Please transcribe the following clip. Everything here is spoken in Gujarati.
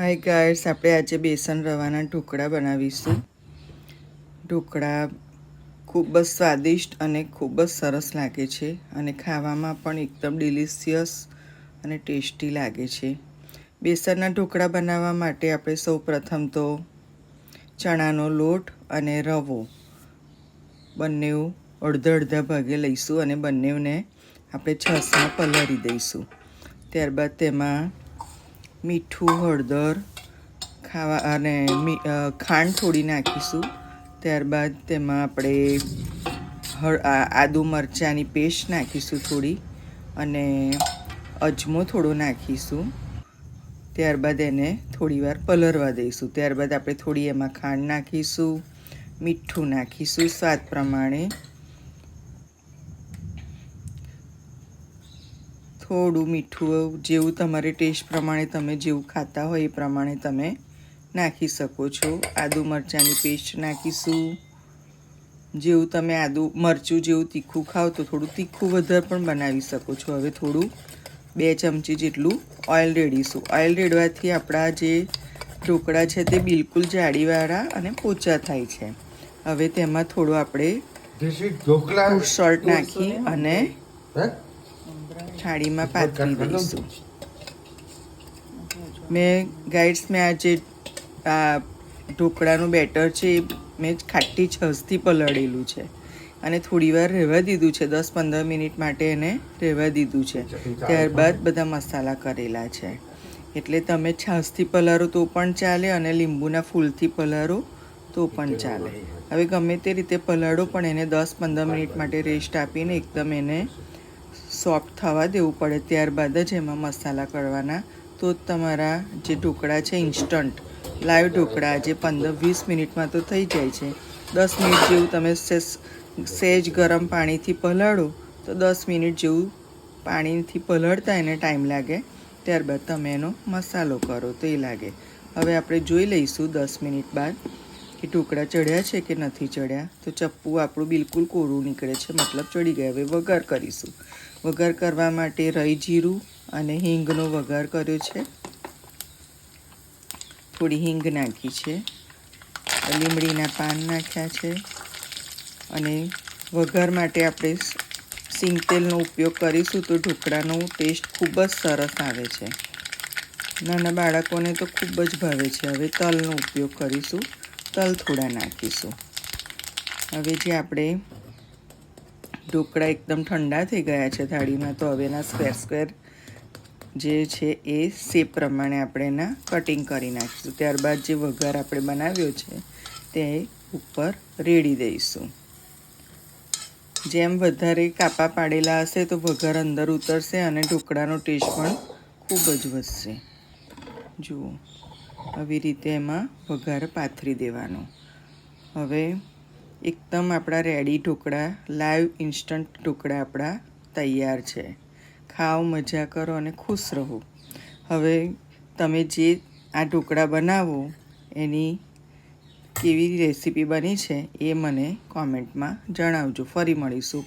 હાય ગાઈસ, આપણે આજે બેસન રવાના ઢોકળા બનાવીશું. ઢોકળા ખૂબ જ સ્વાદિષ્ટ અને ખૂબ જ સરસ લાગે છે અને ખાવામાં પણ એકદમ ડિલિશિયસ અને ટેસ્ટી લાગે છે. બેસનના ઢોકળા બનાવવા માટે આપણે સૌ પ્રથમ તો ચણાનો લોટ અને રવો બંને અડધા અડધા ભાગે લઈશું અને બંનેને આપણે છાશમાં પલાળી દઈશું. ત્યારબાદ તેમાં મીઠું, હળદર, ખાવા અને ખાંડ થોડી નાખીશું. ત્યારબાદ તેમાં આપણે આદુ મરચાંની પેસ્ટ નાખીશું થોડી અને અજમો થોડો નાખીશું. ત્યારબાદ એને થોડીવાર પલળવા દઈશું. ત્યારબાદ આપણે થોડી એમાં ખાંડ નાખીશું, મીઠું નાખીશું સ્વાદ પ્રમાણે, થોડું મીઠું જેવું તમારે ટેસ્ટ પ્રમાણે તમે જેવું ખાતા હોય એ પ્રમાણે તમે નાખી શકો છો. આદુ મરચાંની પેસ્ટ નાખીશું. જેવું તમે આદુ મરચું જેવું તીખું ખાઓ તો થોડું તીખું વધારે પણ બનાવી શકો છો. હવે થોડું 2 ચમચી જેટલું ઓઇલ રેડીશું. ઓઇલ રેડવાથી આપણા જે ઢોકળા છે તે બિલકુલ જાળીવાળા અને પોચા થાય છે. હવે તેમાં થોડું આપણે ફૂડ સોલ્ટ નાખી અને થાળીમાં પાથરી દઈશું. મેં આ જે ઢોકળાનું બેટર છે એ મેં ખાટી છાશથી પલાળેલું છે અને થોડીવાર રહેવા દીધું છે. 10-15 મિનિટ માટે એને રહેવા દીધું છે. ત્યારબાદ બધા મસાલા કરેલા છે. એટલે તમે છાશથી પલાળો તો પણ ચાલે અને લીંબુના ફૂલથી પલાળો તો પણ ચાલે. હવે ગમે તે રીતે પલાળો પણ એને 10-15 મિનિટ માટે રેસ્ટ આપીને એકદમ એને સોફ્ટ થવા દેવું પડે. ત્યારબાદ જ એમાં મસાલા કરવાના. તો તમારા જે ઢોકળા છે ઇન્સ્ટન્ટ લાઈવ ઢોકળા જે 15-20 મિનિટમાં તો થઈ જાય છે. 10 મિનિટ જેવું તમે સહેજ ગરમ પાણીથી પલાળો તો 10 મિનિટ જેવું પાણીથી પલાળતા એને ટાઈમ લાગે. ત્યારબાદ તમે એનો મસાલો કરો તો એ લાગે. હવે આપણે જોઈ લઈશું 10 મિનિટ બાદ કે ઢોકળા ચડ્યા છે કે નથી ચડ્યા. તો ચપ્પુ આપણું બિલકુલ કોરું નીકળે છે, મતલબ ચડી ગયા. હવે વઘાર કરીશું. વઘાર કરવા માટે રાઈ, જીરું અને હિંગનો વઘાર કર્યો છે. થોડી હિંગ નાખી છે, લીમડીના પાન નાખ્યા છે અને વઘાર માટે આપણે સિંગ તેલનો ઉપયોગ કરીશું તો ઢોકળાનો ટેસ્ટ ખૂબ જ સરસ આવે છે. નાના બાળકોને તો ખૂબ જ ભાવે છે. હવે તલનો ઉપયોગ કરીશું. તલ થોડા નાખીશું. હવે જે આપણે ઢોકળા એકદમ ઠંડા થઈ ગયા છે થાળીમાં, તો હવે એના સ્ક્વેર જે છે એ શેપ પ્રમાણે આપણે એના કટિંગ કરી નાખીશું. ત્યારબાદ જે વઘાર આપણે બનાવ્યો છે તે ઉપર રેડી દઈશું. જેમ વધારે કાપા પાડેલા હશે તો વઘાર અંદર ઉતરશે અને ઢોકળાનો ટેસ્ટ પણ ખૂબ જ વધશે. જુઓ, આવી રીતે એમાં વઘાર પાથરી દેવાનો. હવે એકદમ આપણા ready dhokla, live instant dhokla આપણા તૈયાર છે. ખાઓ, મજા કરો અને ખુશ રહો. હવે તમે જે આ ઢોકળા બનાવો એની કેવી રેસીપી બની છે એ મને કોમેન્ટમાં જણાવજો. ફરી મળીશું.